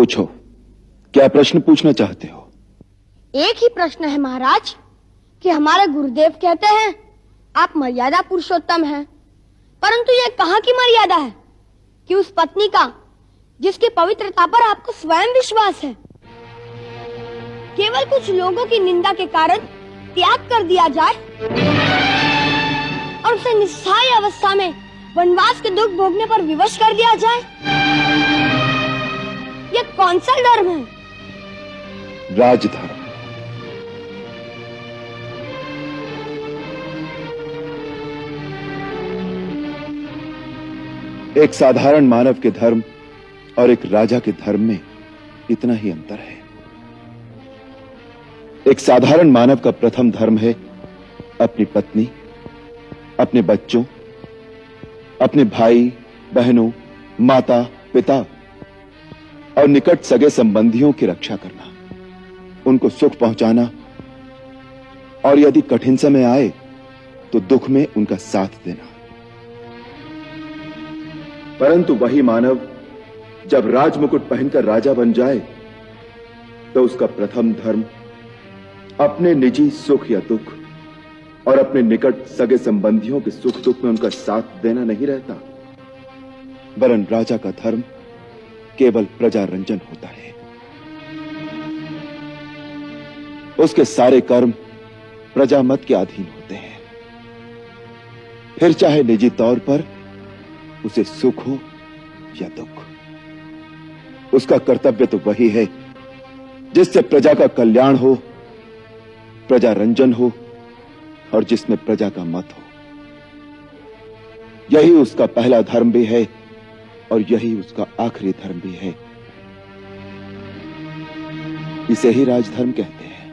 पूछो, क्या प्रश्न पूछना चाहते हो? एक ही प्रश्न है महाराज कि हमारे गुरुदेव कहते हैं आप मर्यादा पुरुषोत्तम हैं, परंतु ये कहाँ की मर्यादा है कि उस पत्नी का जिसकी पवित्रता पर आपको स्वयं विश्वास है, केवल कुछ लोगों की निंदा के कारण त्याग कर दिया जाए और उसे निस्सहाय अवस्था में वनवास के दुख भोगने पर विवश कर दिया जाए? ये कौन सा धर्म है? राजधर्म। एक साधारण मानव के धर्म और एक राजा के धर्म में इतना ही अंतर है। एक साधारण मानव का प्रथम धर्म है अपनी पत्नी, अपने बच्चों, अपने भाई बहनों, माता पिता और निकट सगे संबंधियों की रक्षा करना, उनको सुख पहुंचाना और यदि कठिन समय आए तो दुख में उनका साथ देना। परंतु वही मानव जब राजमुकुट पहनकर राजा बन जाए तो उसका प्रथम धर्म अपने निजी सुख या दुख और अपने निकट सगे संबंधियों के सुख दुख में उनका साथ देना नहीं रहता, वरन राजा का धर्म केवल प्रजा रंजन होता है। उसके सारे कर्म प्रजा मत के अधीन होते हैं, फिर चाहे निजी तौर पर उसे सुख हो या दुख। उसका कर्तव्य तो वही है जिससे प्रजा का कल्याण हो, प्रजा रंजन हो और जिसमें प्रजा का मत हो। यही उसका पहला धर्म भी है और यही उसका आखिरी धर्म भी है। इसे ही राजधर्म कहते हैं।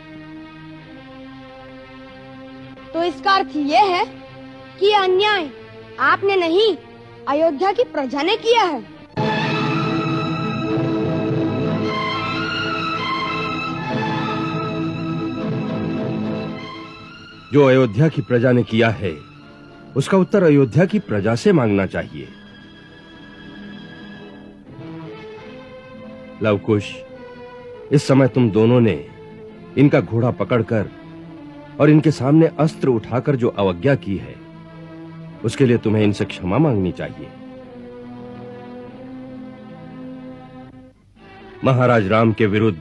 तो इसका अर्थ यह है कि अन्याय आपने नहीं, अयोध्या की प्रजा ने किया है। जो अयोध्या की प्रजा ने किया है उसका उत्तर अयोध्या की प्रजा से मांगना चाहिए। लवकुश, इस समय तुम दोनों ने इनका घोड़ा पकड़कर और इनके सामने अस्त्र उठाकर जो अवज्ञा की है उसके लिए तुम्हें इनसे क्षमा मांगनी चाहिए। महाराज राम के विरुद्ध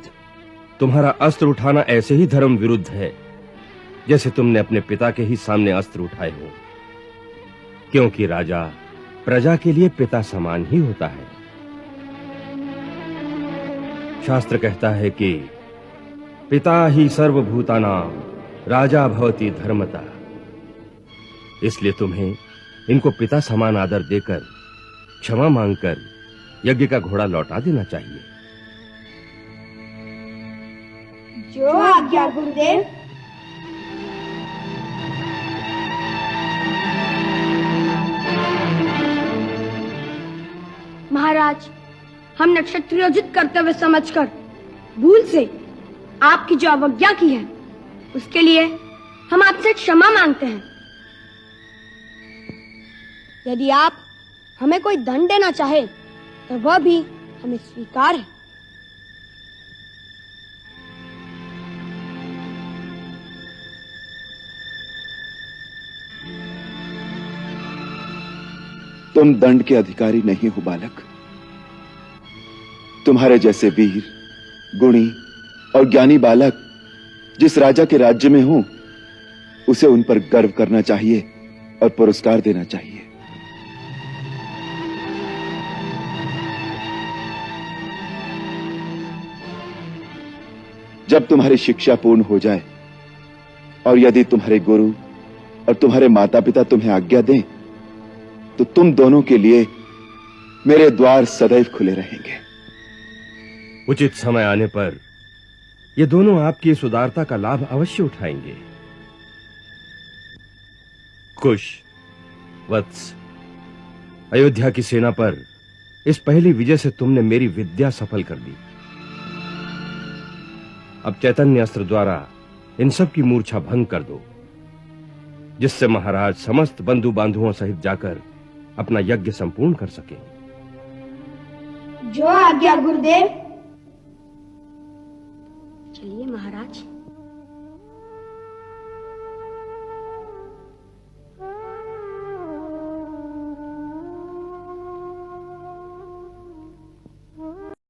तुम्हारा अस्त्र उठाना ऐसे ही धर्म विरुद्ध है जैसे तुमने अपने पिता के ही सामने अस्त्र उठाए हो, क्योंकि राजा प्रजा के लिए पिता समान ही होता है। शास्त्र कहता है कि पिता ही सर्वभूतानां राजा भवति धर्मता। इसलिए तुम्हें इनको पिता समान आदर देकर क्षमा मांगकर यज्ञ का घोड़ा लौटा देना चाहिए। जो आज्ञा गुरुदेव। महाराज, हम नक्षत्रोचित कर्तव्य समझकर भूल से आपकी जो अवज्ञा की है उसके लिए हम आपसे क्षमा मांगते हैं। यदि आप हमें कोई दंड देना चाहे तो वह भी हमें स्वीकार है। तुम दंड के अधिकारी नहीं हो बालक। तुम्हारे जैसे वीर, गुणी और ज्ञानी बालक जिस राजा के राज्य में हो उसे उन पर गर्व करना चाहिए और पुरस्कार देना चाहिए। जब तुम्हारी शिक्षा पूर्ण हो जाए और यदि तुम्हारे गुरु और तुम्हारे माता पिता तुम्हें आज्ञा दें तो तुम दोनों के लिए मेरे द्वार सदैव खुले रहेंगे। उचित समय आने पर ये दोनों आपकी इस उदारता का लाभ अवश्य उठाएंगे। कुश, वत्स, अयोध्या की सेना पर इस पहली विजय से तुमने मेरी विद्या सफल कर दी। अब चैतन्य अस्त्र द्वारा इन सब की मूर्छा भंग कर दो, जिससे महाराज समस्त बंधु बांधुओं सहित जाकर अपना यज्ञ संपूर्ण कर सके। जो आज्ञा गुरुदेव। चलिए महाराज।